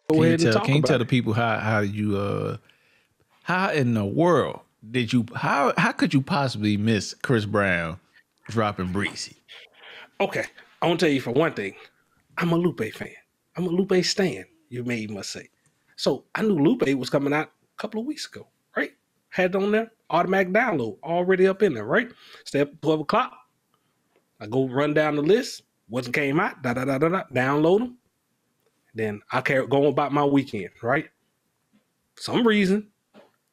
Go ahead and Can talk you tell about the it. people how in the world did you how could you possibly miss Chris Brown dropping Breezy? Okay, I want to tell you for one thing, I'm a Lupe fan. I'm a Lupe stan, you may must say. So I knew Lupe was coming out a couple of weeks ago, right? Had it on there, automatic download, already up in there, right? Stay up at 12 o'clock. I go run down the list. Wasn't came out, download them. Then I go about my weekend, right? For some reason,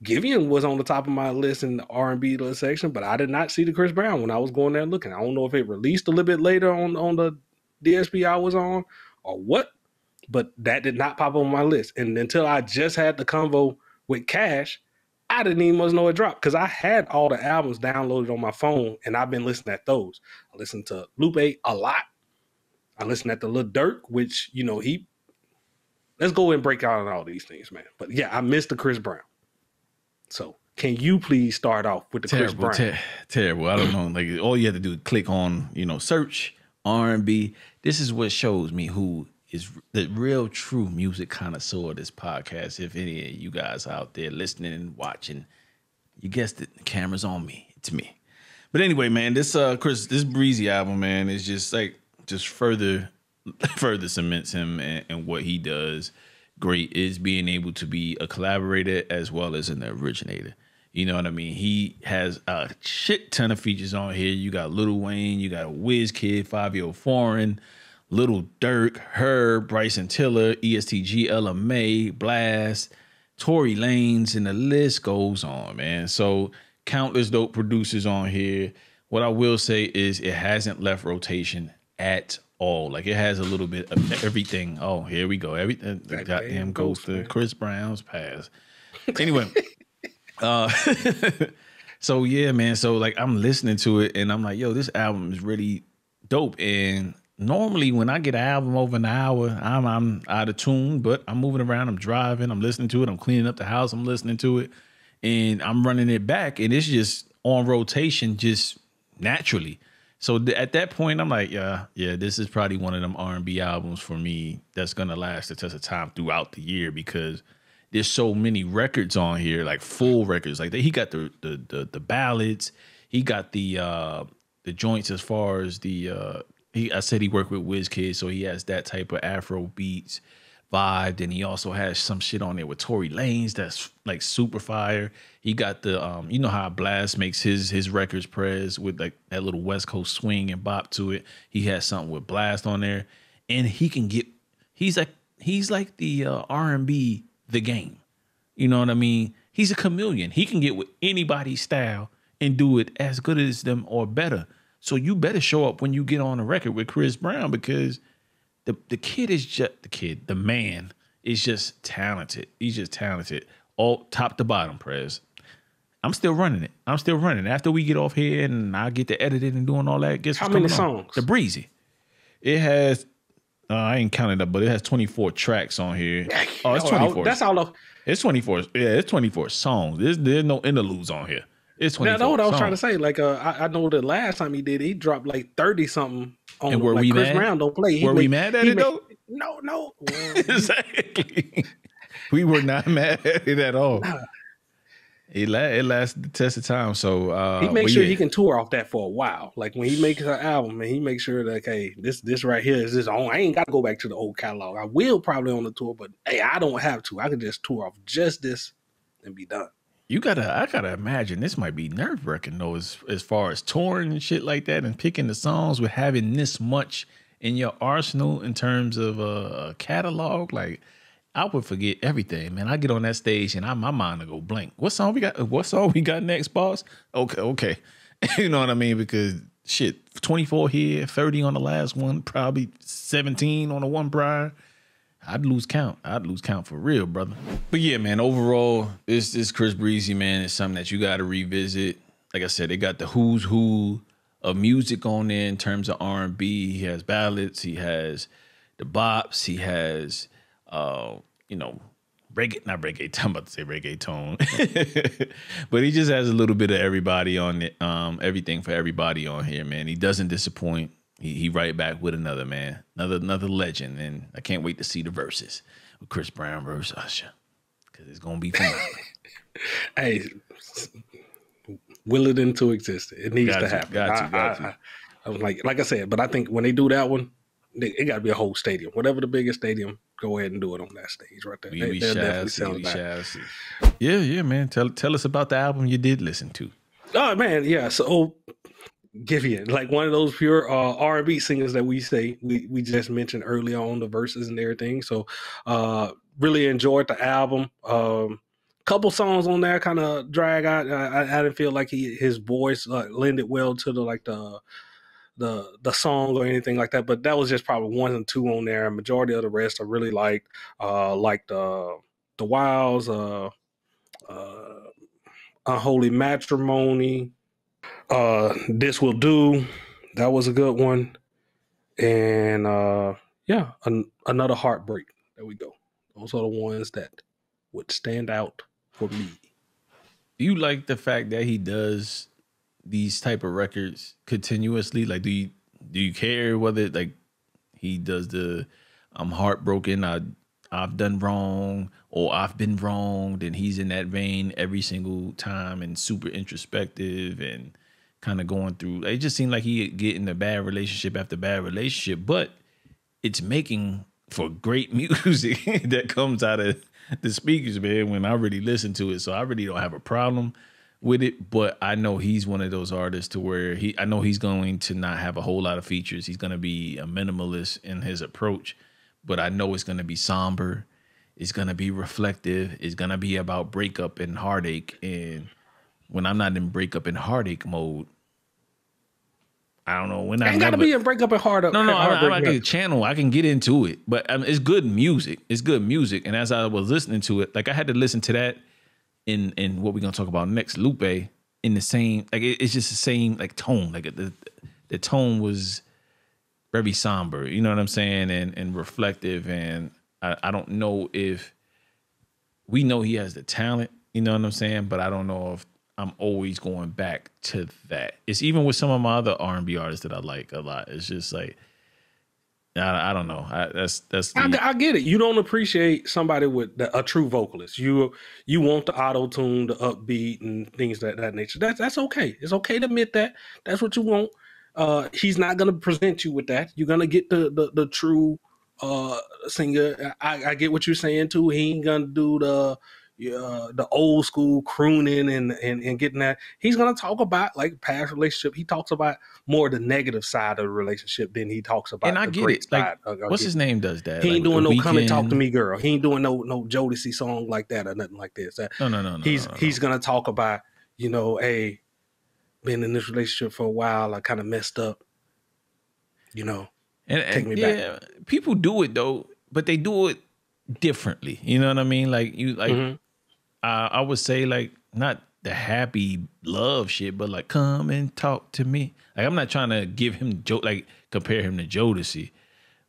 Giveon was on the top of my list in the R&B section, but I did not see the Chris Brown when I was going there looking. I don't know if it released a little bit later on the DSP I was on or what, but that did not pop on my list. And until I just had the convo with Cash, I didn't even much know it dropped because I had all the albums downloaded on my phone and I've been listening at those. I listened to Lupe a lot. I listened at the Lil Durk, which, let's go and break out on all these things, man. But yeah, I missed the Chris Brown. So can you please start off with the Chris Brown? Terrible. I don't know. Like all you have to do is click on, search R&B. This is what shows me who is the real true music connoisseur of this podcast. If any of you guys out there listening and watching, you guessed it, the camera's on me. It's me. But anyway, man, this Breezy album, man, is just further cements him and what he does great is being able to be a collaborator as well as an originator. You know what I mean? He has a shit ton of features on here. You got Lil Wayne, you got WizKid, 5-Year Foreign, Lil Durk, Herb, Bryson Tiller, ESTG, LMA, Blast, Tory Lanez, and the list goes on, man. So countless dope producers on here. What I will say is it hasn't left rotation at all. Like it has a little bit of everything. Oh, here we go. Everything that goddamn goes to man. Chris Brown's past. Anyway, so yeah, man. So like I'm listening to it and I'm like, yo, this album is really dope. And normally when I get an album over an hour, I'm out of tune, but I'm moving around, I'm driving, I'm listening to it, I'm cleaning up the house, I'm listening to it, and I'm running it back, and it's just on rotation, just naturally. So at that point, I'm like, yeah, this is probably one of them R&B albums for me that's gonna last the test of time throughout the year because there's so many records on here, like full records. Like he got the ballads, he got the joints as far as I said he worked with WizKid, so he has that type of Afro beats vibe. Then he also has some shit on there with Tory Lanez that's like super fire. He got the you know how Blast makes his records press with like that little West Coast swing and bop to it. He has something with Blast on there, and he's like the R&B the game. You know what I mean? He's a chameleon. He can get with anybody's style and do it as good as them or better. So you better show up when you get on a record with Chris Brown because the man is just talented. He's just talented, all top to bottom, Prez. I'm still running it. After we get off here and I get to editing and doing all that. Guess how many songs? The Breezy. It has, I ain't counted up, but it has 24 tracks on here. Oh, it's 24. That's all of. It's 24. Yeah, it's 24 songs. There's no interludes on here. It's 24. That's what I was trying to say. Like, I know the last time he dropped like 30 something on. And were we Chris mad? Brown don't play. Were we mad at it though? No. Exactly. We were not mad at it at all. Nah. It lasted the test of time. So he makes sure he can tour off that for a while. Like when he makes an album, and he makes sure that hey, this right here is his own. I ain't got to go back to the old catalog. I will probably on the tour, but hey, I don't have to. I can just tour off just this and be done. I gotta imagine this might be nerve wracking though, as far as touring and shit like that, and picking the songs with having this much in your arsenal in terms of a catalog. Like I would forget everything, man. I get on that stage and my mind will go blank. What song we got next, boss? Okay. You know what I mean? Because shit, 24 here, 30 on the last one, probably 17 on the one prior. I'd lose count for real, brother. But yeah, man, overall, this Chris Breezy, man, is something that you got to revisit. Like I said, they got the who's who of music on there in terms of R&B. He has ballads, he has the bops, he has, reggaeton. I'm about to say reggaeton. But he just has a little bit of everybody on it, everything for everybody on here, man. He doesn't disappoint. He right back with another, man, another legend, and I can't wait to see the verses. Chris Brown versus Usher, because it's gonna be phenomenal. Hey, will it into existence? It needs to happen. Got to. I was like I said, but I think when they do that one, it got to be a whole stadium. Whatever the biggest stadium, go ahead and do it on that stage right there. They'll definitely sell it back. Yeah, man. Tell us about the album you did listen to. Oh man, yeah. So Giveon, like one of those pure R&B singers that we just mentioned earlier on the verses and everything. So really enjoyed the album. Couple songs on there kind of drag out. I didn't feel like his voice lended well to the song or anything like that. But that was just probably 1 and 2 on there. Majority of the rest I really liked. Like the Wilds, Unholy Matrimony. This Will Do, that was a good one. And another Heartbreak. There we go. Those are the ones that would stand out for me. Do you like the fact that he does these type of records continuously? Like, do you care whether like he does the I'm heartbroken, I've done wrong, or I've been wronged, and he's in that vein every single time and super introspective and kind of going through. It just seemed like he getting a bad relationship after bad relationship, but it's making for great music that comes out of the speakers, man, when I really listen to it. So I really don't have a problem with it, but I know he's one of those artists to where I know he's going to not have a whole lot of features. He's going to be a minimalist in his approach, but I know it's going to be somber. It's going to be reflective. It's going to be about breakup and heartache. And when I'm not in breakup and heartache mode, I don't know when I got to be in breakup and heartache. No, I can channel. I can get into it, but it's good music. It's good music. And as I was listening to it, like I had to listen to that in what we're gonna talk about next, Lupe, in the same, like it's just the same like tone. Like the tone was very somber. You know what I'm saying, and reflective. And I don't know if we know he has the talent. You know what I'm saying, but I don't know if I'm always going back to that. It's even with some of my other R&B artists that I like a lot. It's just like, I don't know. I get it. You don't appreciate somebody with a true vocalist. You want the auto tune, the upbeat, and things that nature. That's okay. It's okay to admit that. That's what you want. He's not gonna present you with that. You're gonna get the true singer. I get what you're saying too. He ain't gonna do the old school crooning and getting that. He's gonna talk about like past relationship. He talks about more the negative side of the relationship than he talks about. And I get it. Like, what's his name does that? He ain't like, doing no come and talk to me, girl. He ain't doing no Jodeci song like that or nothing like this. No. He's gonna talk about, hey, been in this relationship for a while. I kind of messed up. And take me back. People do it though, but they do it differently. You know what I mean? Like I would say like not the happy love shit, but like come and talk to me. Like I'm not trying to give him compare him to Jodeci,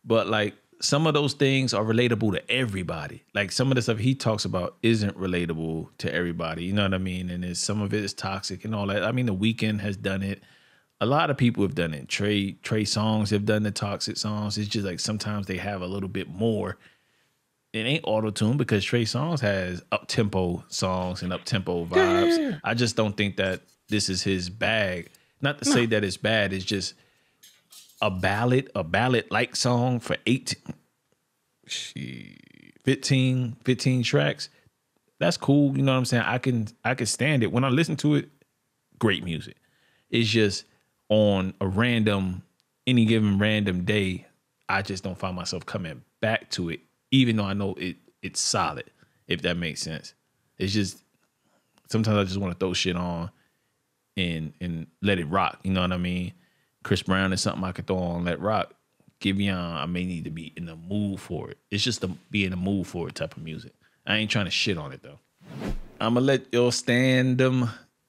but like some of those things are relatable to everybody. Like some of the stuff he talks about isn't relatable to everybody. You know what I mean? And some of it is toxic and all that. I mean, The Weeknd has done it. A lot of people have done it. Trey Songz have done the toxic songs. It's just like sometimes they have a little bit more. It ain't auto-tune because Trey Songz has up-tempo songs and up-tempo vibes. Yeah. I just don't think that this is his bag. Not to say that it's bad. It's just a ballad-like song for 15 tracks. That's cool. You know what I'm saying? I can stand it. When I listen to it, great music. It's just on any given random day, I just don't find myself coming back to it. Even though I know it's solid, if that makes sense. It's just sometimes I just want to throw shit on and let it rock. You know what I mean? Chris Brown is something I could throw on, let rock. Giveon, I may need to be in the mood for it. It's just to be in the mood for it type of music. I ain't trying to shit on it though. I'm gonna let your stand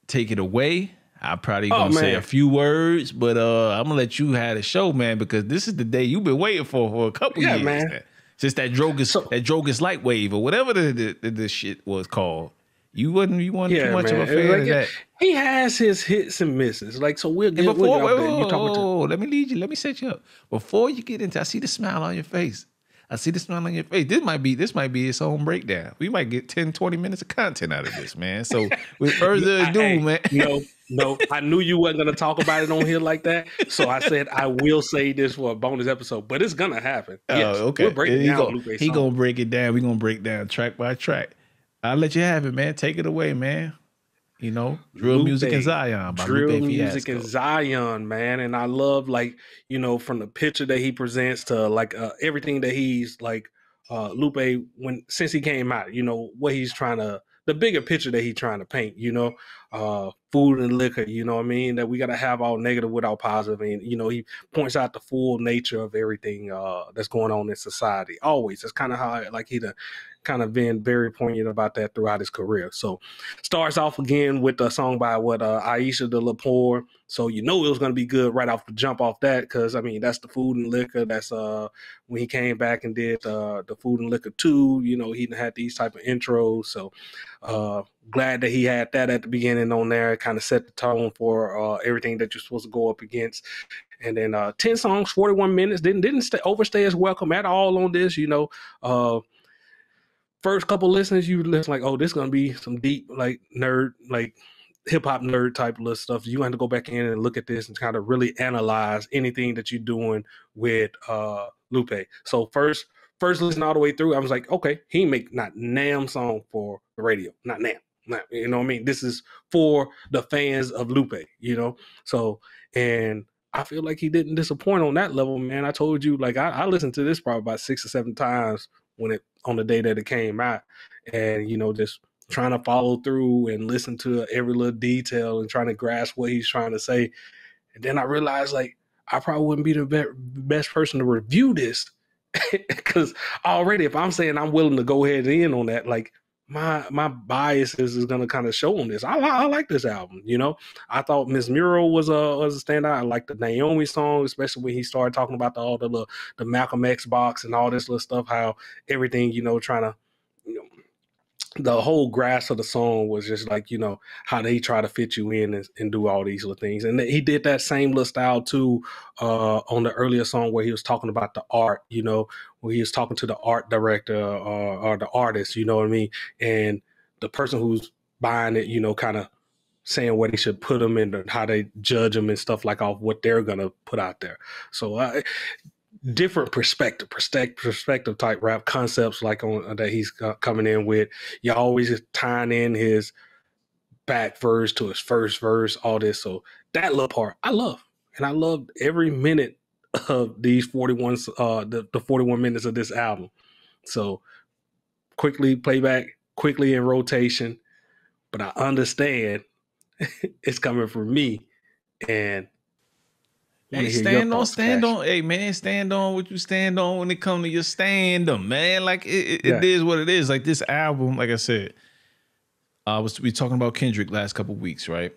take it away. I probably gonna say a few words, but I'm gonna let you have the show, man, because this is the day you've been waiting for a couple years. Man. Since that Drogas Light Wave or whatever the shit was called. You wasn't too much of a fan of that. He has his hits and misses. Like, so we'll get let me lead you. Let me set you up. Before you get into, I see the smile on your face. I see the smile on your face. This might be its own breakdown. We might get 10, 20 minutes of content out of this, man. So with further ado, man. No, I knew you wasn't going to talk about it on here like that. So I said, I will say this for a bonus episode, but it's going to happen. Yes, okay. We're breaking down Lupe's He going to break it down. We're going to break down track by track. I'll let you have it, man. Take it away, man. You know, Drill Music and Zion by Drill Lupe Music Fiasco. and Zion, man. And I love, like, you know, from the picture that he presents to like everything that he's like, Lupe, since he came out, you know, what he's trying to, the bigger picture that he's trying to paint, you know, food and liquor, you know what I mean? That we got to have all negative without positive. And, you know, he points out the full nature of everything that's going on in society. Always. That's kind of how, like, he kind of been very poignant about that throughout his career. So starts off again with a song by Aisha de la Poor. So you know it was going to be good right off the jump off that, because I mean that's the food and liquor. That's when he came back and did the food and liquor 2. You know, he had these type of intros. So glad that he had that at the beginning on there. It kind of set the tone for everything that you're supposed to go up against. And then 10 songs, 41 minutes. Didn't overstay his welcome at all on this. You know, first couple listens, you listen like, oh, this is gonna be some deep, like nerd, like hip hop nerd type of stuff. You have to go back in and look at this and kind of really analyze anything that you're doing with Lupe. So first listen all the way through, I was like, okay, he make not Nam song for the radio, not Nam. You know what I mean? This is for the fans of Lupe, you know? So, and I feel like he didn't disappoint on that level, man. I told you, like, I listened to this probably about 6 or 7 times on the day that it came out, and, you know, just trying to follow through and listen to every little detail and trying to grasp what he's trying to say. And then I realized, like, I probably wouldn't be the best person to review this, because already if I'm saying I'm willing to go ahead in on that, like, my biases is going to kind of show on this. I like this album, you know. I thought Miss Mural was a standout. I like the Naomi song, especially when he started talking about all the Malcolm X box and all this little stuff, how everything, you know, trying to, you know, the whole grasp of the song was just like, you know, how they try to fit you in and do all these little things. And he did that same little style too on the earlier song where he was talking about the art, you know, where he was talking to the art director or the artist, you know what I mean? And the person who's buying it, you know, kind of saying where they should put them and how they judge them and stuff like off what they're going to put out there. So different perspective type rap concepts like on that he's coming in with. You always tying in his back verse to his first verse, all this. So that little part I love, and I loved every minute of these 41 the 41 minutes of this album. So quickly playback, quickly in rotation, but I understand it's coming from me, and hey, stand on. Hey, man, stand on what you stand on when it comes to your stand them, man. Like it is what it is. Like this album, like I said, we talking about Kendrick last couple weeks, right?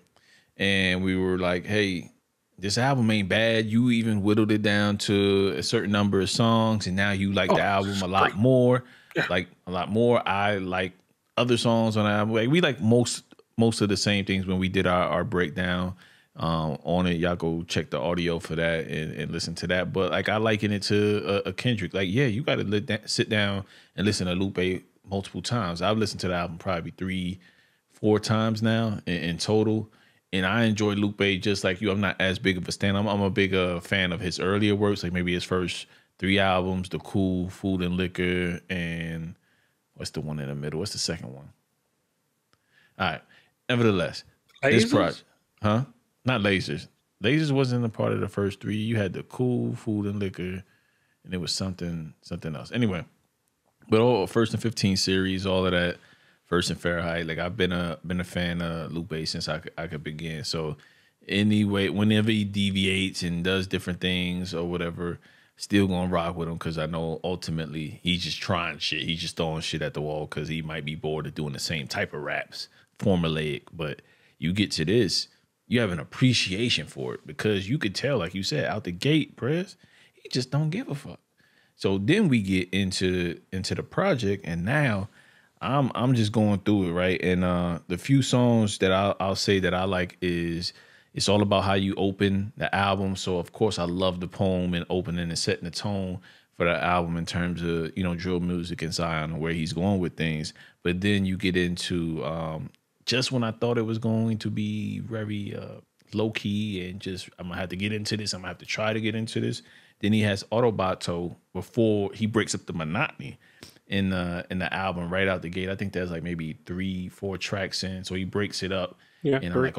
And we were like, hey, this album ain't bad. You even whittled it down to a certain number of songs, and now you like the album a lot more. Yeah. Like a lot more. I like other songs on the album. Like we like most of the same things when we did our breakdown on it. Y'all go check the audio for that and listen to that. But like I liken it to a Kendrick. Like, yeah, you got to sit down and listen to Lupe multiple times. I've listened to the album probably 3-4 times now in total. And I enjoy Lupe just like you. I'm not as big of a fan. I'm a bigger fan of his earlier works, like maybe his first 3 albums, The Cool, Food and Liquor, and what's the one in the middle? What's the second one? All right. Nevertheless, this project, huh? Not Lasers. Lasers wasn't a part of the first 3. You had The Cool, Food and Liquor, and it was something else. Anyway, but all First and 15 series, all of that. First and Fahrenheit, like I've been a fan of Lupe since I could begin. So anyway, whenever he deviates and does different things or whatever, still gonna rock with him because I know ultimately he's just trying shit. He's just throwing shit at the wall because he might be bored of doing the same type of raps, formulaic. But you get to this, you have an appreciation for it because you could tell, like you said, out the gate, Prez, he just don't give a fuck. So then we get into the project, and now I'm just going through it, right? And the few songs that I'll say that I like is It's all about how you open the album. So of course I love the poem and opening and setting the tone for the album in terms of, you know, drill music and Zion and where he's going with things. But then you get into just when I thought it was going to be very low key and just I'm gonna have to get into this, I'm gonna have to try to get into this. Then he has Autobato before he breaks up the monotony in the album right out the gate. I think there's like maybe 3-4 tracks in, so he breaks it up. Yeah, and great.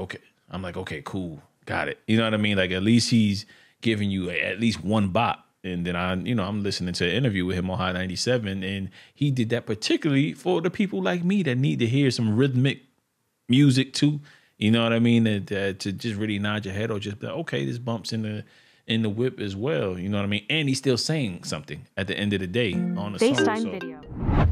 I'm like, okay, cool, got it. You know what I mean? Like at least he's giving you at least one bop. And then I'm listening to an interview with him on High 97, and he did that particularly for the people like me that need to hear some rhythmic music too. You know what I mean? To just really nod your head or just be like, okay, this bumps in the whip as well. You know what I mean? And he's still saying something at the end of the day on the FaceTime song. video.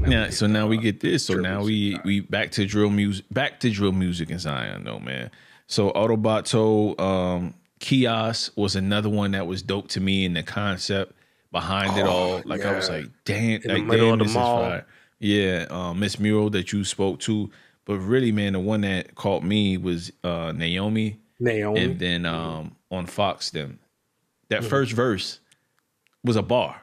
Yeah, so now we get this. So now we back to drill music in Zion though, man. So Autobato, Kiosk was another one that was dope to me in the concept behind it all. Like I was like, damn, in the middle of the mall. fire. Yeah, Miss Mural that you spoke to. But really, man, the one that caught me was Naomi. And then on Fox them. That first verse was a bar.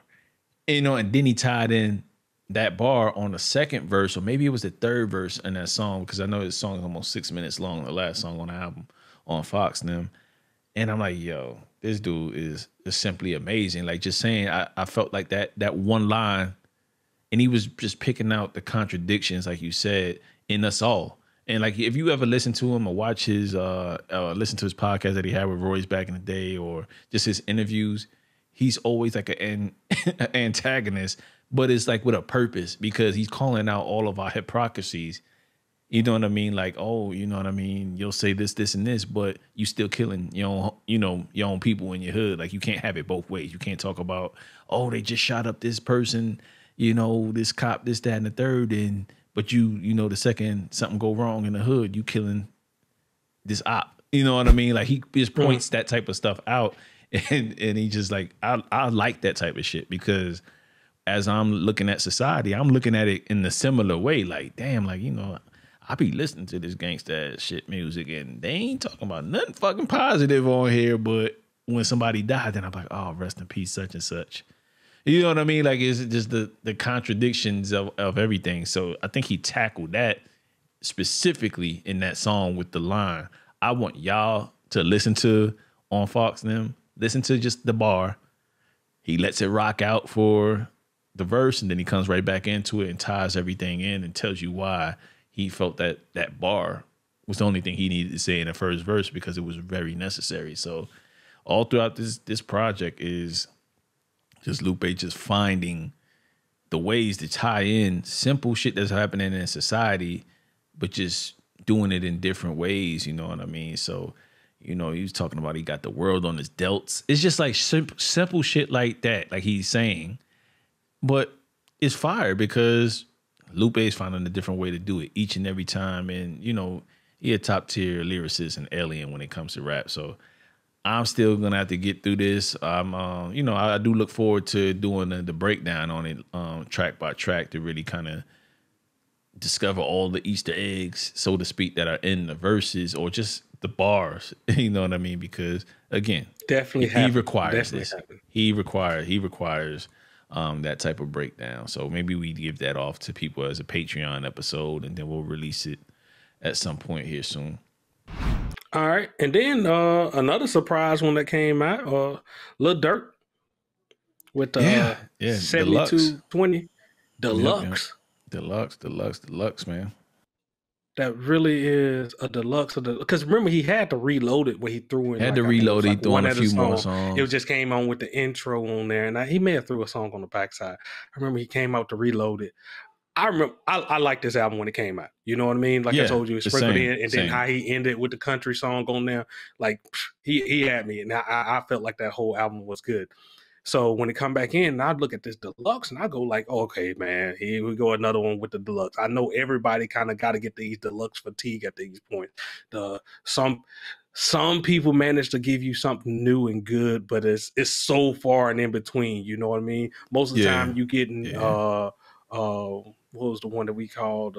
You know, and then he tied in that bar on the second verse, or maybe it was the third verse in that song, because I know this song is almost 6 minutes long, the last song on the album on Fox them. And I'm like, yo, this dude is simply amazing. Like just saying, I felt like that one line, and he was just picking out the contradictions, like you said, in us all. And like if you ever listen to him or watch his listen to his podcast that he had with Royce back in the day, or just his interviews, he's always like an antagonist, but it's like with a purpose, because he's calling out all of our hypocrisies. You know what I mean? Like, oh, you know what I mean? You'll say this, this, and this, but you still killing your own people in your hood. Like you can't have it both ways. You can't talk about, oh, they just shot up this person, you know, this cop, this, that, and the third, but you know, the second something go wrong in the hood, you killing this op. You know what I mean? Like he just points that type of stuff out, and he just like, I like that type of shit, because as I'm looking at society, I'm looking at it in a similar way. Like, damn, like, you know, I be listening to this gangsta shit music and they ain't talking about nothing fucking positive on here. But when somebody died, then I'm like, oh, rest in peace, such and such. You know what I mean? Like, it's just the contradictions of everything. So I think he tackled that specifically in that song with the line. I want y'all to listen to on Fox them, listen to just the bar. He lets it rock out for the verse, and then he comes right back into it and ties everything in and tells you why he felt that bar was the only thing he needed to say in the first verse, because it was very necessary. So all throughout this project is just Lupe just finding the ways to tie in simple shit that's happening in society, but just doing it in different ways. You know what I mean? So, you know, he was talking about he got the world on his delts. It's just like simple shit like that, like he's saying. But it's fire because Lupe is finding a different way to do it each and every time. And, you know, he a top tier lyricist and alien when it comes to rap. So I'm still going to have to get through this. You know, I do look forward to doing the breakdown on it track by track to really kind of discover all the Easter eggs, so to speak, that are in the verses or just the bars. You know what I mean? Because, again, he requires this. He requires that type of breakdown. So maybe we give that off to people as a Patreon episode, and then we'll release it at some point here soon. All right. And then another surprise one that came out, Lil Durk with 7220 Deluxe. Yep. Deluxe, man. That really is a deluxe. Because remember, he had to reload it when he threw in. He threw in a few more songs. It just came on with the intro on there. And he may have threw a song on the backside. I remember he came out to reload it. I remember I liked this album when it came out. You know what I mean? Like I told you, it sprinkled in, and then how he ended with the country song on there. Like he had me, and I felt like that whole album was good. So when it come back in, I'd look at this deluxe and I go like, okay, man, here we go, another one with the deluxe. I know everybody kind of got to get these deluxe fatigue at these points. Some people manage to give you something new and good, but it's so far and in between. You know what I mean? Most of the time you getting what was the one that we called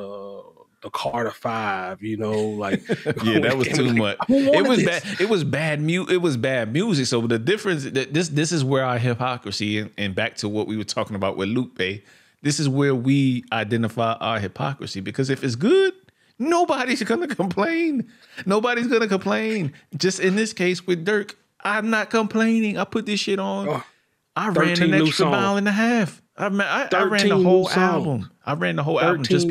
the Carter Five, you know, like Yeah, that was too much. It was bad. It was bad music. So the difference that this is where our hypocrisy and back to what we were talking about with Lupe, this is where we identify our hypocrisy, because if it's good, nobody's gonna complain. Nobody's gonna complain. Just in this case with Durk, I'm not complaining. I put this shit on. Oh, I ran an extra mile and a half. I ran the whole album. I ran the whole album just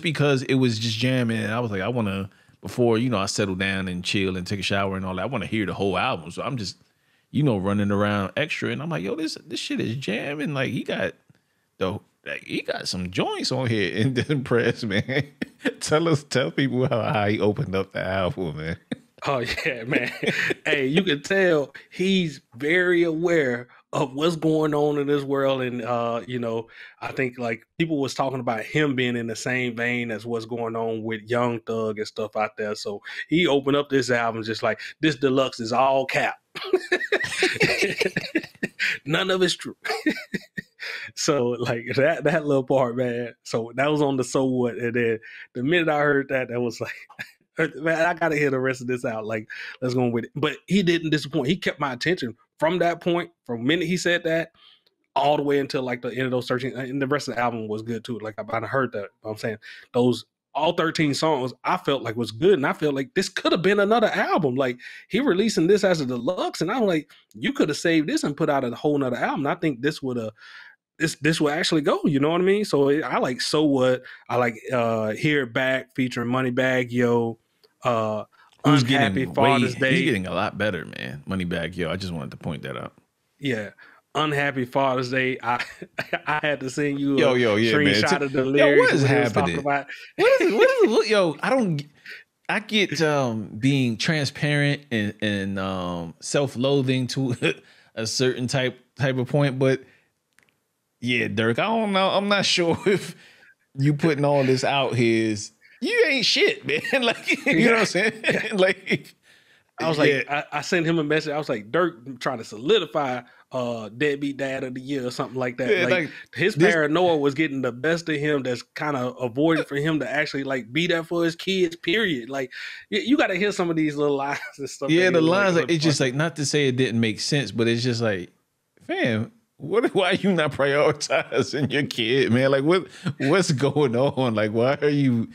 because it was just jamming. And I was like, I want to, before, you know, I settle down and chill and take a shower and all that, I want to hear the whole album. So I'm just, you know, running around extra. And I'm like, yo, this shit is jamming. Like, he got some joints on here. And then Press, man, tell people how he opened up the album, man. Oh yeah, man. Hey, you can tell he's very aware of what's going on in this world. And you know, I think like people was talking about him being in the same vein as what's going on with Young Thug and stuff out there. So he opened up this album just like, this Deluxe is all cap. None of it's true. So like that little part, man. So that was on the So What. And then the minute I heard that was like, man, I gotta hear the rest of this out. Like, let's go with it. But he didn't disappoint. He kept my attention from that point, from the minute he said that, all the way until like the end of those 13. And the rest of the album was good too. Like I heard that. You know what I'm saying, those all 13 songs I felt like was good, and I felt like this could have been another album. Like, he releasing this as a deluxe, and I'm like, you could have saved this and put out a whole nother album. And I think this would have. This will actually go, you know what I mean? So I like So What. I like Hear It Back featuring Moneybagg Yo. Unhappy Father's Day. He's getting a lot better, man. Moneybagg Yo. I just wanted to point that out. Yeah. Unhappy Father's Day. I had to send you a screenshot man. Of the lyrics. Yo, what is happening? What is yo, I get being transparent and self-loathing to a certain type of point, but yeah, Durk, I don't know. I'm not sure if you putting all this out here is, you ain't shit, man. Like, you know what I'm saying? Like, I was like, I sent him a message. I was like, Durk trying to solidify Deadbeat Dad of the Year or something like that. Yeah, like his paranoia was getting the best of him. That's kind of avoiding for him to actually like be there for his kids. Period. Like, you got to hear some of these little lines and stuff. Yeah, the lines, like, it's just like, not to say it didn't make sense, but it's just like, fam, why are you not prioritizing your kid, man? Like, what's going on? Like, why are you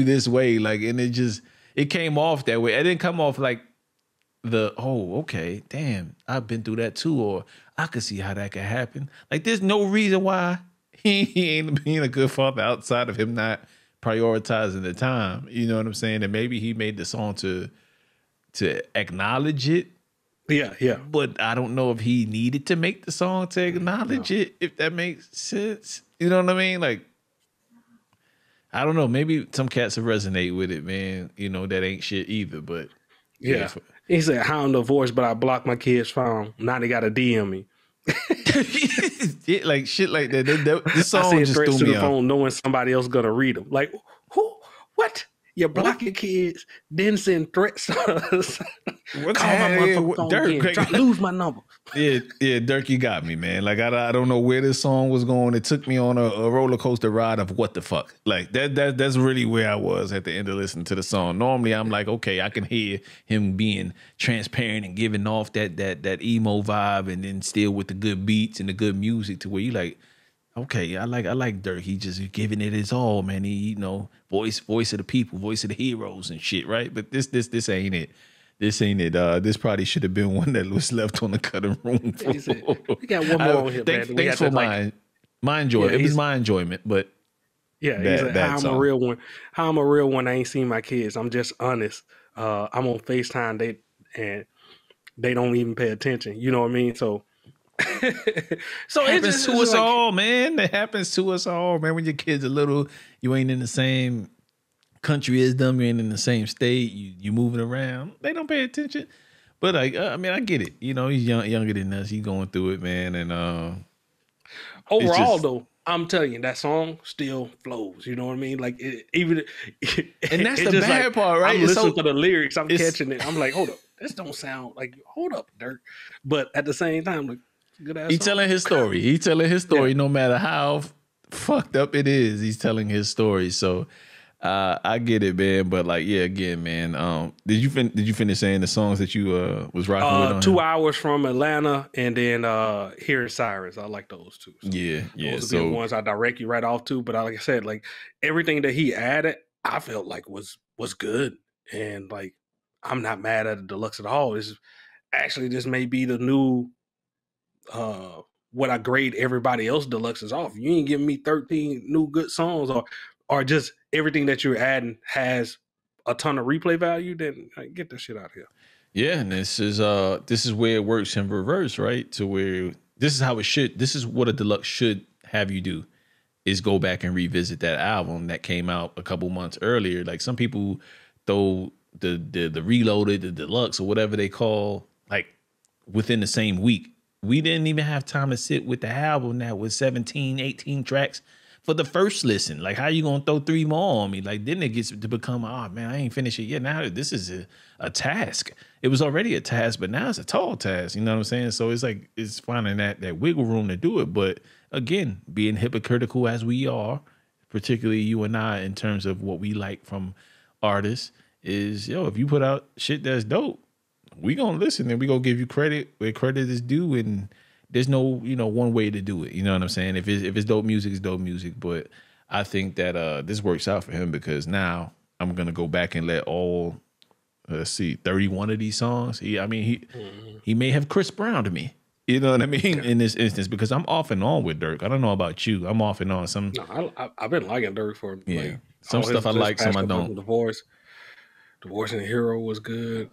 this way? Like, and it came off that way. It didn't come off like okay, damn, I've been through that too, or I could see how that could happen. Like, there's no reason why he ain't being a good father outside of him not prioritizing the time. You know what I'm saying? And maybe he made the song to acknowledge it. Yeah. But I don't know if he needed to make the song to acknowledge it, if that makes sense. You know what I mean? Like, I don't know. Maybe some cats will resonate with it, man. You know, that ain't shit either, but yeah. He said, "Hound divorce, but I blocked my kid's phone. Now they got to DM me." Yeah, like shit like that. This song I just threats threw to me the off. phone, knowing somebody else gonna read them. Like, who? What? You block your kids, then send threats to us. What's Call my motherfucking phone Durk, again. Try to lose my number. Yeah, Durk, you got me, man. Like, I don't know where this song was going. It took me on a roller coaster ride of what the fuck. Like, that's really where I was at the end of listening to the song. Normally, I'm like, okay, I can hear him being transparent and giving off that emo vibe, and then still with the good beats and the good music, to where you like, okay, I like Durk. He just giving it his all, man. He, you know, voice of the people, voice of the heroes and shit, right? But this ain't it. This ain't it. This probably should have been one that was left on the cutting room floor. We got one more on here, man. Thanks for my enjoyment. It was my enjoyment, but yeah, how I'm a real one. How I'm a real one. I ain't seen my kids. I'm just honest. I'm on FaceTime. They don't even pay attention. You know what I mean? So it happens to us all, man. It happens to us all, man. When your kids are little, you ain't in the same country as them, you ain't in the same state, you moving around, they don't pay attention. But I mean, I get it. You know, he's younger than us. He's going through it, man. And overall, though, I'm telling you, that song still flows. You know what I mean? Like, and that's the bad like, part, right? I'm listening to the lyrics. I'm catching it. I'm like, hold up, this don't sound like. Hold up, Durk. But at the same time, like, good ass. He's telling his story. He's telling his story, no matter how fucked up it is. He's telling his story. So I get it, man. But like, yeah, again, man. Did you finish saying the songs that you was rocking with on 2 him? hours from Atlanta, and then Hearing Sirens. I like those two. So Yeah, yeah. those would be the So ones I direct you right off to. But like I said, like everything that he added, I felt like was good, and like I'm not mad at the Deluxe at all. This is actually this may be the new what I grade everybody else Deluxes off. You ain't giving me 13 new good songs, or just everything that you're adding has a ton of replay value. Then like, get this shit out of here. yeah, and this is where it works in reverse, right? To where this is how it should. This is what a Deluxe should have you do, is go back and revisit that album that came out a couple months earlier. Like some people throw the Reloaded, the Deluxe, or whatever they call, like within the same week. We didn't even have time to sit with the album that was 17, 18 tracks for the first listen. Like, how you gonna throw 3 more on me? Like, then it gets to become, oh man, I ain't finished it yet. Now this is a task. It was already a task, but now it's a tall task. You know what I'm saying? So it's like, it's finding that wiggle room to do it. But again, being hypocritical as we are, particularly you and I, in terms of what we like from artists, is, yo, if you put out shit that's dope, we gonna listen and we gonna give you credit where credit is due, and there's no one way to do it. You know what I'm saying? If it's dope music, it's dope music. But I think that this works out for him, because now I'm gonna go back and let all 31 of these songs. He may have Chris Brown to me. You know what I mean? In this instance, because I'm off and on with Durk. I don't know about you. I'm off and on. Some No, I've been liking Durk for like some stuff I like, some I don't. Divorce and Hero was good.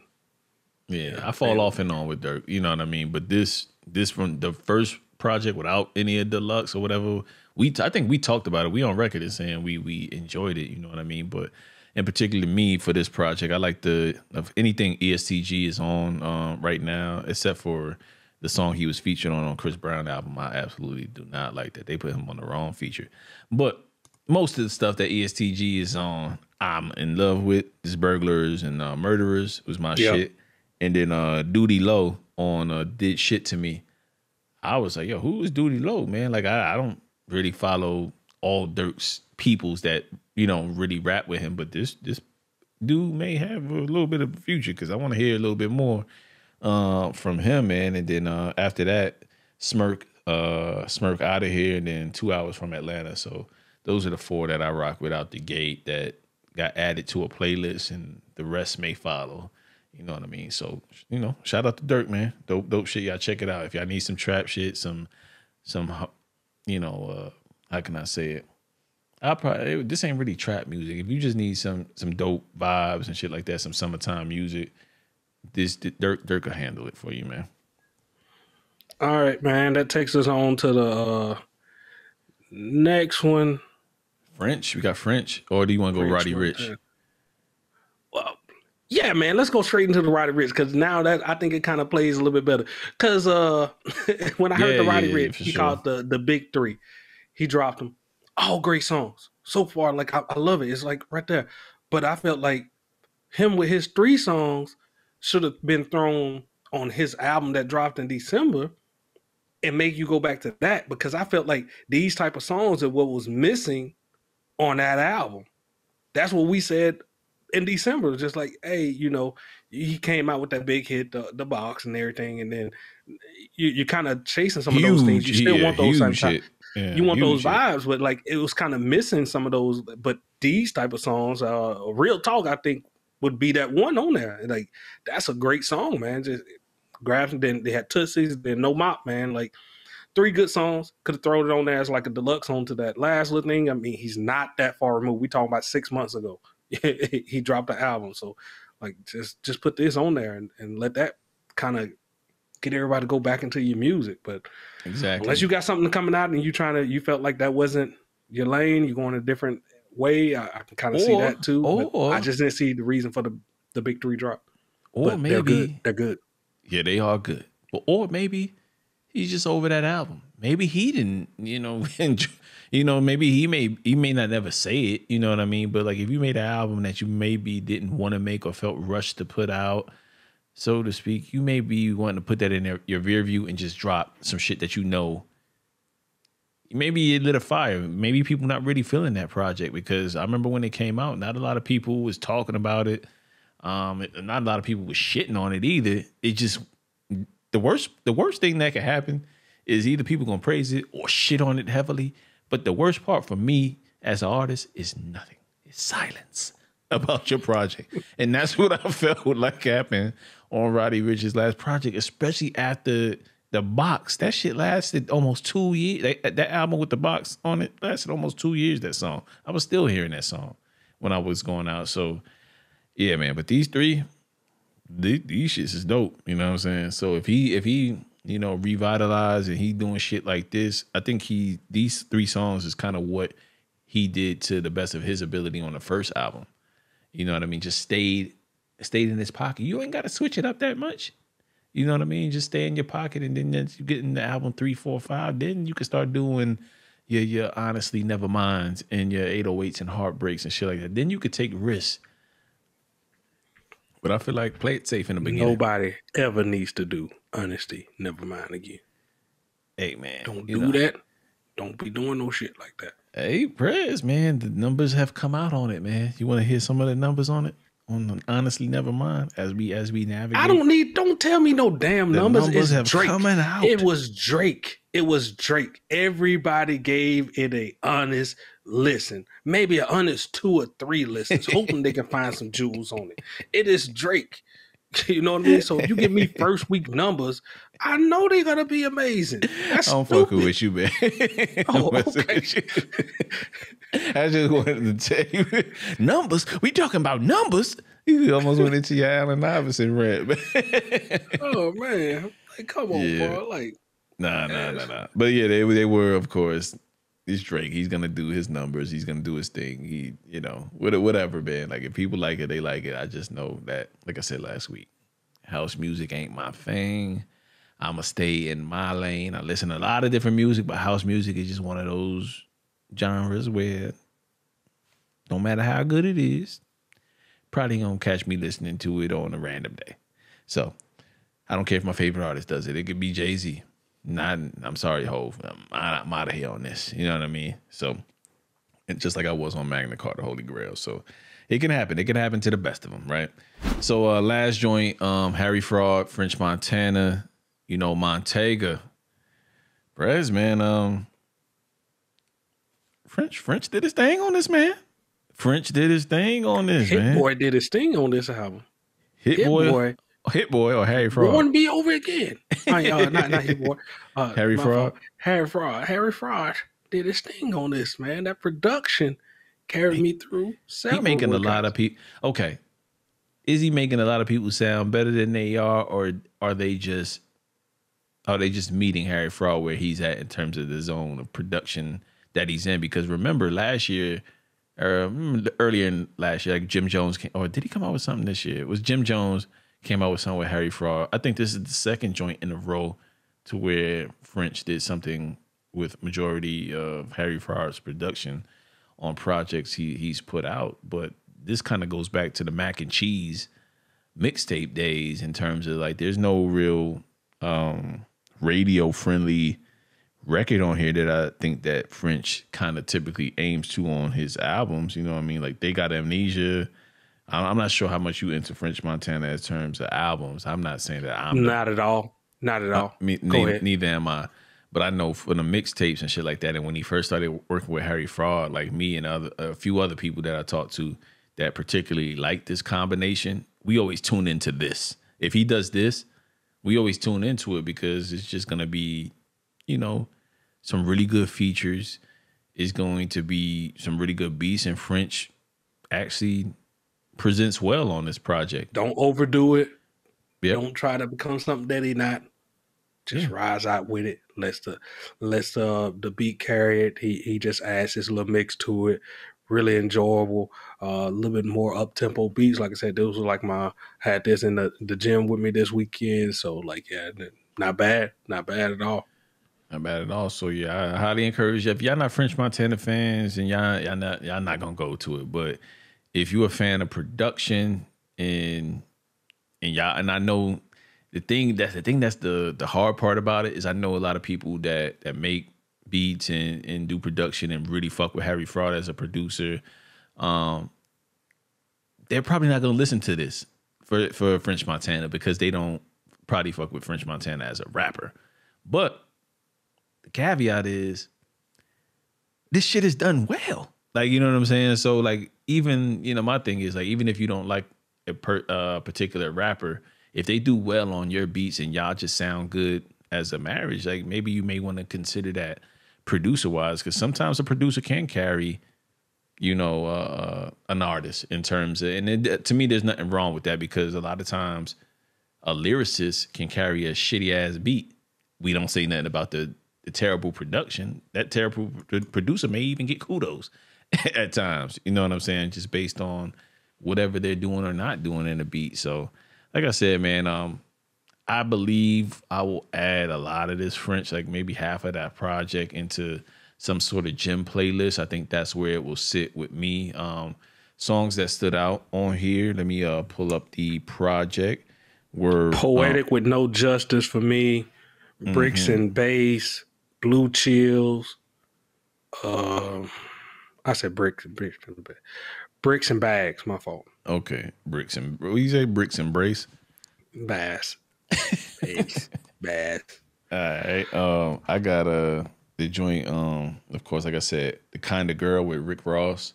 Yeah, I fall off and on with Durk. You know what I mean? But this from the first project without any of Deluxe or whatever, I think we talked about it. We on record as saying we enjoyed it. You know what I mean? But in particular, me for this project, I like of anything ESTG is on right now, except for the song he was featured on Chris Brown album. I absolutely do not like that. They put him on the wrong feature. But most of the stuff that ESTG is on, I'm in love with. This Burglars and Murderers was my shit. And then Duty Low on Did Shit to Me. I was like, yo, who is Duty Low, man? Like, I don't really follow all Durk's peoples that, really rap with him. But this dude may have a little bit of a future, because I want to hear a little bit more from him, man. And then after that, Smirk Out of Here, and then 2 hours from Atlanta. So those are the 4 that I rock with out the gate that got added to a playlist, and the rest may follow. You know what I mean? So, shout out to Durk, man. Dope shit. Y'all check it out. If y'all need some trap shit, some how can I say it? This ain't really trap music. If you just need some dope vibes and shit like that, some summertime music, Durk will handle it for you, man. All right, man. That takes us on to the next one. French? We got French? Or do you want to go Roddy Rich? Well, yeah, man. Let's go straight into the Roddy Rich, because now that I think it kind of plays a little bit better. Because when I heard the Roddy Rich, he called the big 3. He dropped them. All great songs so far. Like I love it. It's like right there. But I felt like him with his 3 songs should have been thrown on his album that dropped in December, and make you go back to that, because I felt like these type of songs are what was missing on that album. That's what we said in December. Just like, hey, he came out with that big hit, the box and everything, and then you're kind of chasing some of those things. You still want those same type. You want those vibes, but like it was kind of missing some of those. But these type of songs, Real Talk, I think would be that one on there. Like that's a great song, man. Just grabs, and then they had Tootsies, then No Mop, man. Like 3 good songs. Could have thrown it on there as like a deluxe onto that last little thing. I mean, he's not that far removed. We talking about 6 months ago. He dropped the album. So like just put this on there and let that kind of get everybody to go back into your music. But exactly, unless you got something coming out and you felt like that wasn't your lane, you're going a different way, I can kind of see that too. But I just didn't see the reason for the big 3 drop. Or but maybe they're good. Yeah, they are good. But or maybe he's just over that album. Maybe he didn't, enjoy, maybe he may not ever say it, you know what I mean? But like if you made an album that you maybe didn't want to make or felt rushed to put out, so to speak, you may be wanting to put that in your rear view and just drop some shit that maybe it lit a fire. Maybe people not really feeling that project, because I remember when it came out, not a lot of people was talking about it. Not a lot of people was shitting on it either. It just the worst thing that could happen is either people gonna praise it or shit on it heavily. But the worst part for me as an artist is nothing. It's silence about your project. And that's what I felt like happened on Roddy Rich's last project, especially after the box. That shit lasted almost 2 years. That album with the box on it lasted almost 2 years, that song. I was still hearing that song when I was going out. So, yeah, man. But these three, these shits is dope. You know what I'm saying? So if he revitalized and he doing shit like this, I think these 3 songs is kind of what he did to the best of his ability on the first album. You know what I mean? Just stayed in his pocket. You ain't got to switch it up that much. You know what I mean? Just stay in your pocket, and then you get in the album 3, 4, 5. Then you can start doing your honestly never minds and your 808s and heartbreaks and shit like that. Then you could take risks. But I feel like play it safe in the beginning. Nobody ever needs to do honesty, never mind again. Hey, man. Don't do that. Don't be doing no shit like that. Hey, Prez, man, the numbers have come out on it, man. You want to hear some of the numbers on it? On Honestly Never Mind, as we navigate. Don't tell me no damn numbers. Numbers have Drake. coming out. It was Drake. Everybody gave it a honest listen. Maybe an honest 2 or 3 listens, hoping they can find some jewels on it. It is Drake. You know what I mean? So if you give me first week numbers, I know they're gonna be amazing. That's I'm stupid. fucking with you, man. Oh, okay. I just wanted to tell you numbers. We talking about numbers. You almost went into your Allen Iverson rant, man. Oh man, like come on, bro. Like nah. But yeah, they were, of course. It's Drake. He's gonna do his numbers. He's gonna do his thing. He, whatever, man. Like if people like it, they like it. I just know that, like I said last week, house music ain't my thing. I'ma stay in my lane. I listen to a lot of different music, but house music is just one of those genres where no matter how good it is, probably gonna catch me listening to it on a random day. So I don't care if my favorite artist does it. It could be Jay-Z. I'm sorry, Hov. I'm out of here on this. You know what I mean? So, and just like I was on Magna Carta, Holy Grail. So it can happen. It can happen to the best of them, right? So last joint, Harry Fraud, French Montana, Montega. Brez, man, French did his thing on this, man. French did his thing on this, man. Hit Boy did his thing on this album. Hit Boy or Harry Fraud? Won't be over again. Not Hit Boy. Harry Fraud? Harry Fraud did his thing on this, man. That production carried me through several. He making a lot of people. Okay. Is he making a lot of people sound better than they are, or are they just meeting Harry Fraud where he's at in terms of the zone of production that he's in? Because remember last year, earlier in last year, like Jim Jones or did he come out with something this year? It was Jim Jones came out with something with Harry Fraud. I think this is the second joint in a row to where French did something with majority of Harry Fraud's production on projects he's put out. But this kind of goes back to the mac and cheese mixtape days in terms of like there's no real radio friendly record on here that I think that French kind of typically aims to on his albums. You know what I mean? Like They Got Amnesia. I'm not sure how much you into French Montana in terms of albums. I'm not saying that I'm not at all. Go ahead. Neither am I. But I know for the mixtapes and shit like that, and when he first started working with Harry Fraud, like me and a few other people that I talked to that particularly like this combination, we always tune into this. If he does this, we always tune into it because it's just gonna be, some really good features. It's going to be some really good beats, and French actually presents well on this project. Don't overdo it. Yep. Don't try to become something that he not. Just rise out with it. Let the beat carry it. He just adds his little mix to it. Really enjoyable. A little bit more up tempo beats. Like I said, those were like had this in the gym with me this weekend. So like not bad at all. Not bad at all. So yeah, I highly encourage you. If y'all not French Montana fans and y'all not gonna go to it, but if you're a fan of production and y'all, and I know the thing that's the hard part about it is I know a lot of people that make beats and do production and really fuck with Harry Fraud as a producer, they're probably not gonna listen to this for French Montana because they don't probably fuck with French Montana as a rapper. But the caveat is this shit is done well. Like, you know what I'm saying? So like, even, you know, my thing is like, even if you don't like a particular rapper, if they do well on your beats and y'all just sound good as a marriage, like maybe you may want to consider that producer wise, because sometimes a producer can carry, you know, an artist in terms of, and to me, there's nothing wrong with that because a lot of times a lyricist can carry a shitty ass beat. We don't say nothing about the terrible production. That terrible producer may even get kudos at times. You know what I'm saying? Just based on whatever they're doing or not doing in the beat. So, like I said, man, I believe I will add a lot of this French, like maybe half of that project into some sort of gym playlist. I think that's where it will sit with me. Songs that stood out on here. Let me pull up the project. Were Poetic with No Justice for me. Bricks and Bass. Blue Chills. I said bricks and bags. My fault. Okay, bricks and what you say? Bricks and brace. Bass. Bass. All right. I got the joint. Of course, like I said, The Kind of Girl with Rick Ross.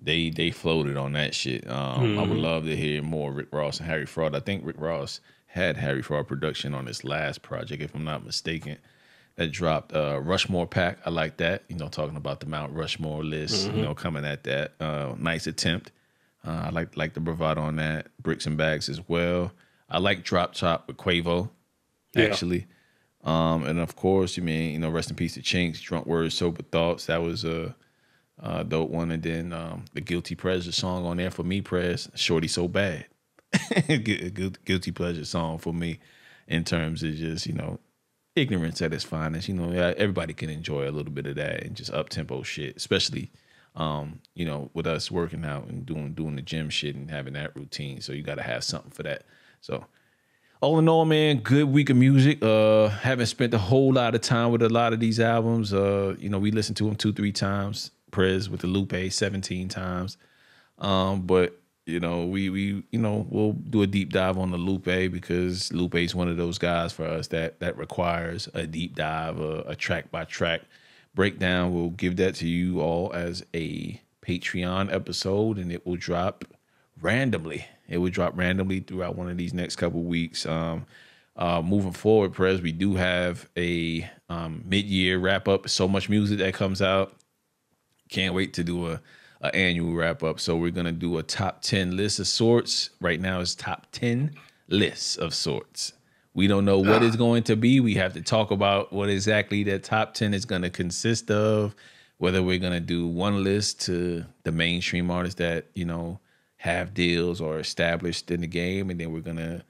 They floated on that shit. I would love to hear more Rick Ross and Harry Fraud. I think Rick Ross had Harry Fraud production on his last project, if I'm not mistaken. That dropped Rushmore Pack. I like that. You know, talking about the Mount Rushmore list. You know, coming at that. Nice attempt. I like the bravado on that. Bricks and Bags as well. I like Drop Top with Quavo, actually. And of course, you know, rest in peace to Chinks, Drunk Words, Sober Thoughts. That was a dope one. And then the Guilty Pleasure song on there for me, Prez, Shorty So Bad. Guilty Pleasure song for me in terms of just, you know, ignorance at its finest. You know, everybody can enjoy a little bit of that and just up-tempo shit, especially, you know, with us working out and doing the gym shit and having that routine. So you got to have something for that. So all in all, man, good week of music. Haven't spent a whole lot of time with a lot of these albums. You know, we listened to them 2-3 times. Prez with the Lupe 17 times. But you know, we you know, we'll do a deep dive on the Lupe because Lupe is one of those guys for us that requires a deep dive, a track by track breakdown. We'll give that to you all as a Patreon episode, and it will drop randomly. It will drop randomly throughout one of these next couple weeks. Moving forward, Prez, we do have a mid-year wrap up. So much music that comes out. Can't wait to do a annual wrap up. So we're gonna do a top 10 list of sorts. Right now it's top 10 lists of sorts. We don't know what it's going to be. We have to talk about what exactly that top 10 is gonna consist of. Whether we're gonna do one list to the mainstream artists that, you know, have deals or established in the game, and then we're gonna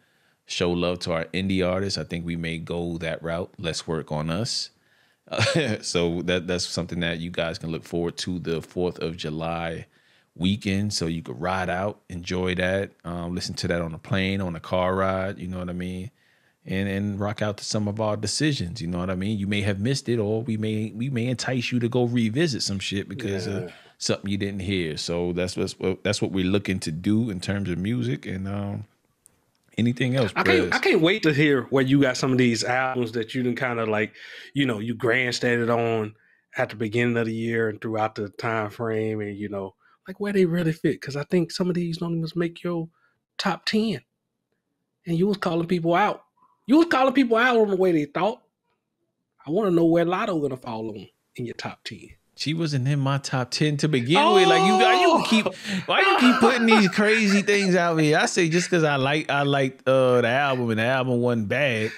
show love to our indie artists. I think we may go that route. Let's work on us. So that's something that you guys can look forward to the 4th of July weekend. So you could ride out, enjoy that, listen to that on a plane, on a car ride, you know what I mean? And rock out to some of our decisions, you know what I mean? You may have missed it, or we may entice you to go revisit some shit because of something you didn't hear. So that's what we're looking to do in terms of music. And anything else? I can't wait to hear where you got some of these albums that you done kind of like, you know, you grandstanded on at the beginning of the year and throughout the time frame, and you know, like where they really fit. Because I think some of these don't even make your top 10, and you was calling people out. You was calling people out on the way they thought. I want to know where Lotto gonna fall on in your top 10. She wasn't in my top 10 to begin with. Like why you keep putting these crazy things out here? I say just because I liked the album and the album wasn't bad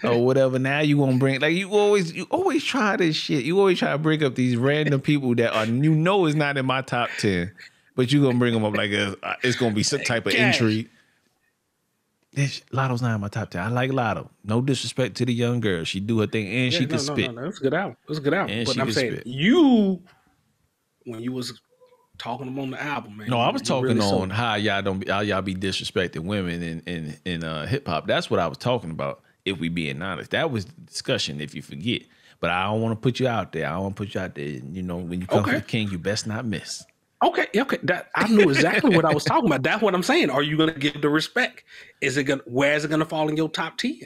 or whatever. Now you won't bring, like you always try this shit. You always try to bring up these random people that are, you know, is not in my top 10, but you gonna bring them up like it's gonna be some type of intrigue. Lotto's not in my top 10. I like Lotto. No disrespect to the young girl. She do her thing and she can spit. No. It's a good album. It's a good album. And but I'm saying spit. you, when you was talking about the album, man. No, I was talking really on how y'all be disrespecting women in hip hop. That's what I was talking about. if we being honest. That was the discussion, if you forget. But I don't want to put you out there. I don't want to put you out there. You know, when you come for the king, you best not miss. Okay. That I knew exactly what I was talking about. That's what I'm saying. Are you gonna give the respect? Where is it gonna fall in your top 10?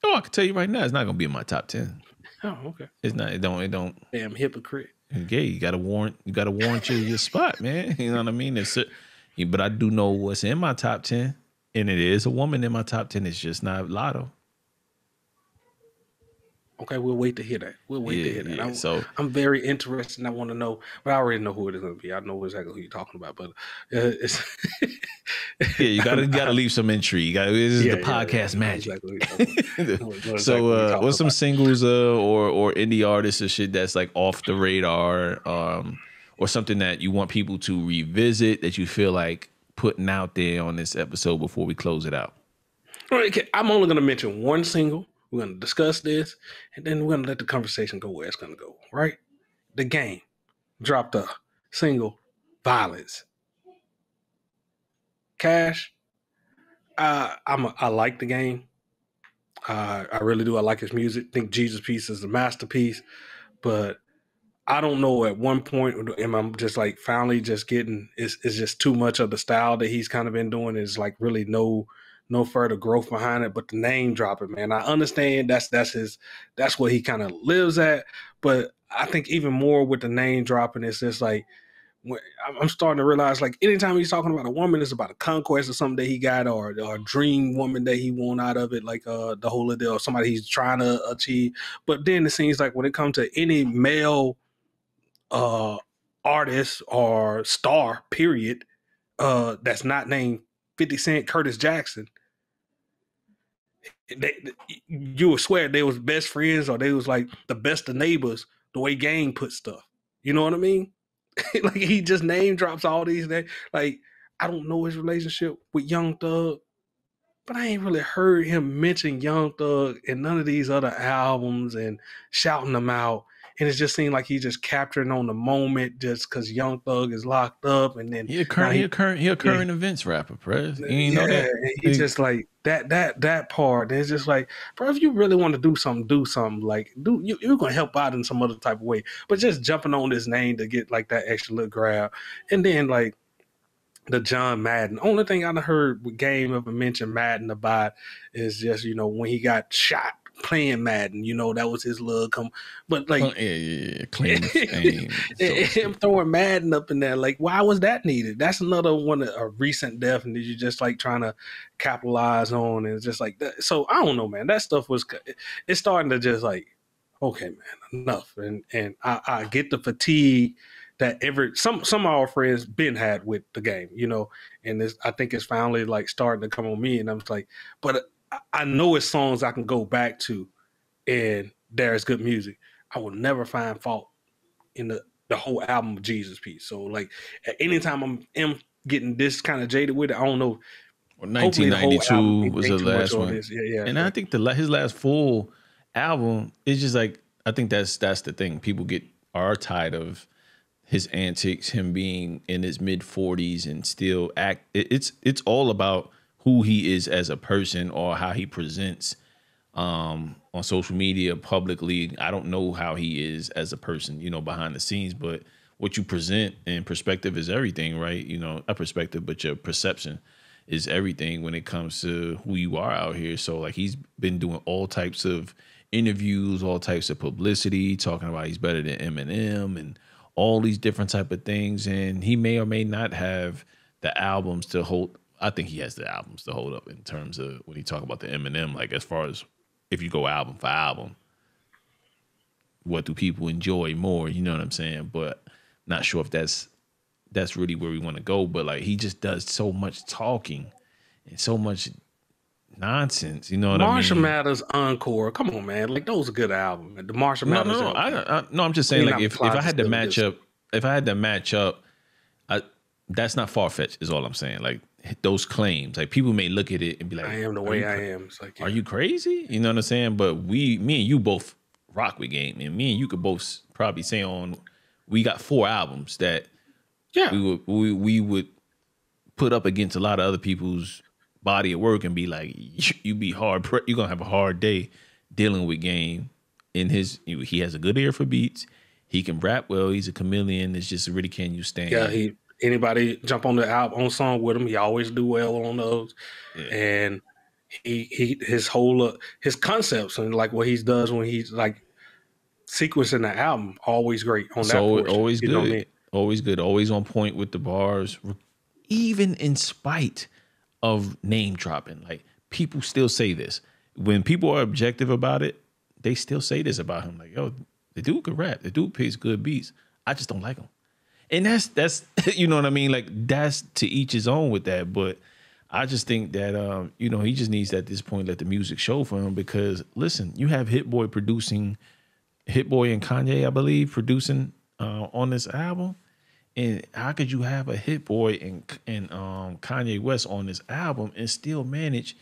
Oh, I can tell you right now, it's not gonna be in my top 10. Oh, okay. It's not. It don't. Damn hypocrite. Okay, you gotta warrant your spot, man. You know what I mean? But I do know what's in my top 10, and it is a woman in my top 10. It's just not Lotto. Okay, we'll wait to hear that. We'll wait to hear that. Yeah, I'm very interested and I want to know, but I already know who it is going to be. I know exactly who you're talking about, but it's yeah, you gotta leave some intrigue. This is the podcast magic. Exactly so, what's some singles or indie artists or shit that's like off the radar, or something that you want people to revisit that you feel like putting out there on this episode before we close it out? Okay, I'm only going to mention one single. We're going to discuss this, and then we're going to let the conversation go where it's going to go, right? The Game dropped a single, Violence. Cash, I like The Game. I really do. I like his music. I think Jesus Piece is a masterpiece, but I don't know at one point am I just like finally just getting, it's just too much of the style that he's kind of been doing. Is like really no further growth behind it, but the name dropping, man. I understand that's what he kind of lives at, but I think even more with the name dropping, it's just like I'm starting to realize like anytime he's talking about a woman, it's about a conquest or something that he got or a dream woman that he want out of it, like the whole deal, or somebody he's trying to achieve. But then it seems like when it comes to any male artist or star, period, that's not named 50 Cent, Curtis Jackson, you would swear they was best friends or they was like the best of neighbors the way Game put stuff. You know what I mean? Like he just name drops all these names. Like I don't know his relationship with Young Thug, but I ain't really heard him mention Young Thug in none of these other albums and shouting them out. And it just seemed like he's just capturing on the moment just because Young Thug is locked up. And then he a current events rapper, Prez. You know that? He just like that part. And it's just like, bro, if you really want to do something. Like you're gonna help out in some other type of way. But just jumping on this name to get like that extra little grab. And then like the John Madden. Only thing I heard with Game ever mention Madden about is just, when he got shot playing Madden, that was his little but like claim of fame. Him throwing Madden up in there, like why was that needed? That's another one, a recent death, and you just like trying to capitalize on, and it's just like that. So I don't know, man. That stuff it's starting to just like, okay, man, enough. And I get the fatigue that some of our friends been had with the Game, and I think it's finally like starting to come on me, and I'm like, but I know it's songs I can go back to, and there's good music. I will never find fault in the whole album of Jesus Piece. So like at any time I'm getting this kind of jaded with it, I don't know. Well, 1992 was the last one. Yeah. And I think his last full album is just like, I think that's the thing. People are tired of his antics, him being in his mid 40s and still act. It's all about who he is as a person or how he presents on social media publicly. I don't know how he is as a person, behind the scenes, but what you present in perspective is everything, right? Not perspective, but your perception is everything when it comes to who you are out here. So like he's been doing all types of interviews, all types of publicity, talking about he's better than Eminem and all these different type of things. And he may or may not have the albums to hold. I think he has the albums to hold up in terms of when you talk about the Eminem, like as far as if you go album for album, what do people enjoy more? You know what I'm saying? But not sure if that's really where we want to go. But like he just does so much talking and so much nonsense. You know what I mean? Marshall Mathers Encore. Come on, man. Like those are good albums. The Marshall Mathers. No, I'm just saying like if I had to match up, that's not far fetched. Is all I'm saying. Like those claims, like people may look at it and be like, "I am the way I am." It's like, are you crazy? You know what I'm saying? But me and you both rock with Game, and me and you could both probably say we got 4 albums that we would put up against a lot of other people's body of work and be like, you be hard, you're gonna have a hard day dealing with Game. He has a good ear for beats. He can rap well. He's a chameleon. It's just really, can you stand? Yeah, anybody jump on the album on song with him, he always do well on those. Yeah. And his whole his concepts and like what he does when he's like sequencing the album, always great on that portion. Always good. Know what I mean? Always good. Always on point with the bars, even in spite of name dropping. Like, people still say this. When people are objective about it, they still say this about him. Like, yo, the dude could rap. The dude picks good beats. I just don't like him. And that's you know what I mean? Like, that's to each his own with that. But I just think that, he just needs at this point let the music show for him, because, listen, you have Hit Boy and Kanye, I believe, producing on this album. And how could you have a Hit Boy and Kanye West on this album and still manage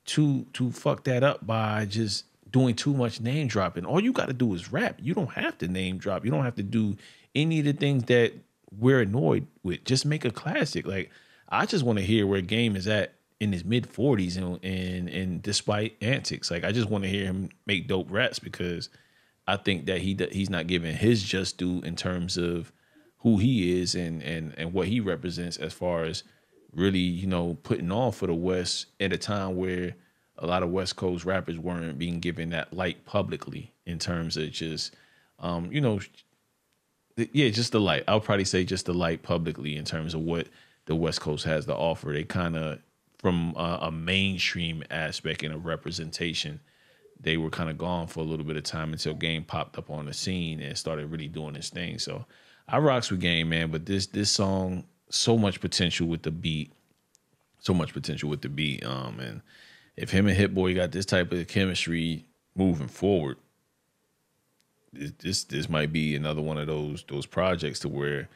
to fuck that up by just doing too much name dropping? All you got to do is rap. You don't have to name drop. You don't have to do any of the things that we're annoyed with. Just make a classic. Like, I just want to hear where Game is at in his mid 40s and despite antics. Like, I just want to hear him make dope raps, because I think that he's not giving his just due in terms of who he is and what he represents, as far as really, putting on for the West at a time where a lot of West Coast rappers weren't being given that light publicly, in terms of just, just the light. I'll probably say just the light publicly in terms of what the West Coast has to offer. They kind of, from a mainstream aspect and a representation, they were kind of gone for a little bit of time until Game popped up on the scene and started really doing his thing. So I rocks with Game, man. But this song, so much potential with the beat. And if him and Hit Boy got this type of chemistry moving forward, this might be another one of those projects to where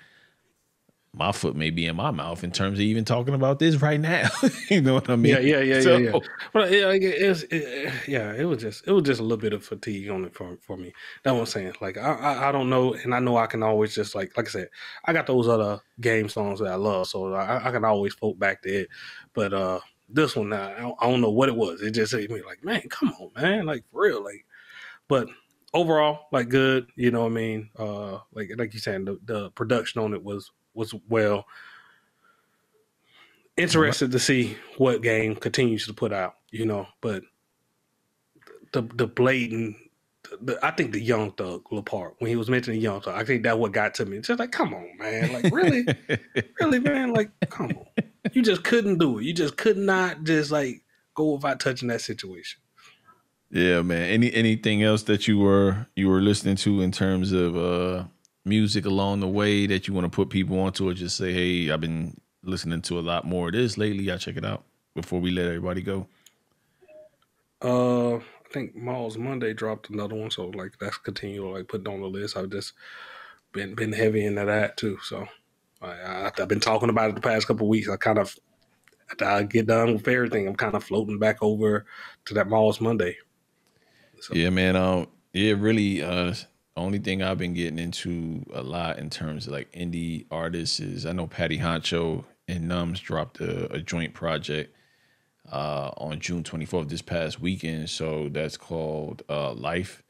my foot may be in my mouth in terms of even talking about this right now. You know what I mean? Yeah. But it was just a little bit of fatigue on it for me. That's what I'm saying. Like, I don't know, and I know I can always just like I said, I got those other Game songs that I love, so I can always float back to it. But this one, I don't know what it was. It just hit me like, man, come on, man, like for real, like. But overall, like, good. You know what I mean? Like you said, the production on it was well. Interested to see what Game continues to put out, but the blatant, I think the Young Thug little part, when he was mentioning Young Thug, I think that's what got to me. It's just like, come on, man. Like, really? Really, man? Like, come on. You just couldn't do it. You just could not just, like, go without touching that situation. Yeah, man. Anything else that you were listening to in terms of music along the way that you want to put people onto, or just say, hey, I've been listening to a lot more of this lately, y'all check it out, before we let everybody go? I think Miles Monday dropped another one, so like that's continued to like put on the list. I've just been heavy into that too. So I've been talking about it the past couple of weeks. I kind of, after I get done with everything, I'm kind of floating back over to that Miles Monday. So. Yeah, man. Really. Only thing I've been getting into a lot in terms of like indie artists is, I know Patty Honcho and Numbs dropped a joint project on June 24th this past weekend. So that's called Life.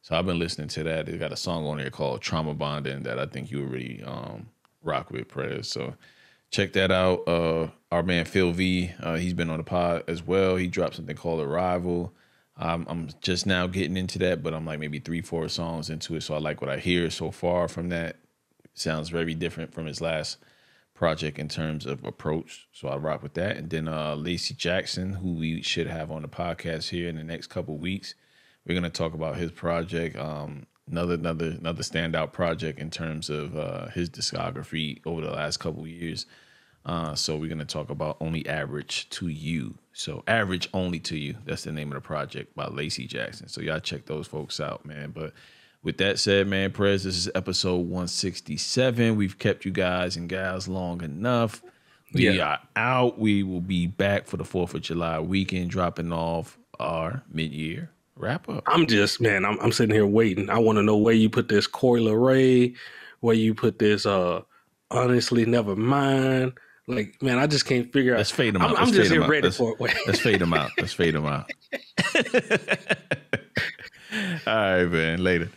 So I've been listening to that. They got a song on there called Trauma Bonding that I think you would really rock with, Prez. So check that out. Our man Phil V, he's been on the pod as well. He dropped something called Arrival. I'm just now getting into that, but I'm like maybe 3-4 songs into it. So I like what I hear so far from that. It sounds very different from his last project in terms of approach. So I rock with that. And then Lacey Jackson, who we should have on the podcast here in the next couple of weeks. We're going to talk about his project, another standout project in terms of his discography over the last couple of years. So we're going to talk about Only Average to You. So Average Only to You. That's the name of the project by Lacey Jackson. So y'all check those folks out, man. But with that said, man, Prez, this is episode 167. We've kept you guys and gals long enough. We are out. We will be back for the 4th of July weekend, dropping off our mid-year wrap up. I'm sitting here waiting. I want to know where you put this Coi Leray, where you put this Honestly Never Mind. Like, man, I just can't figure out. Let's fade him out. I'm just here ready for it. Let's fade him out. Let's fade him out. All right, man. Later.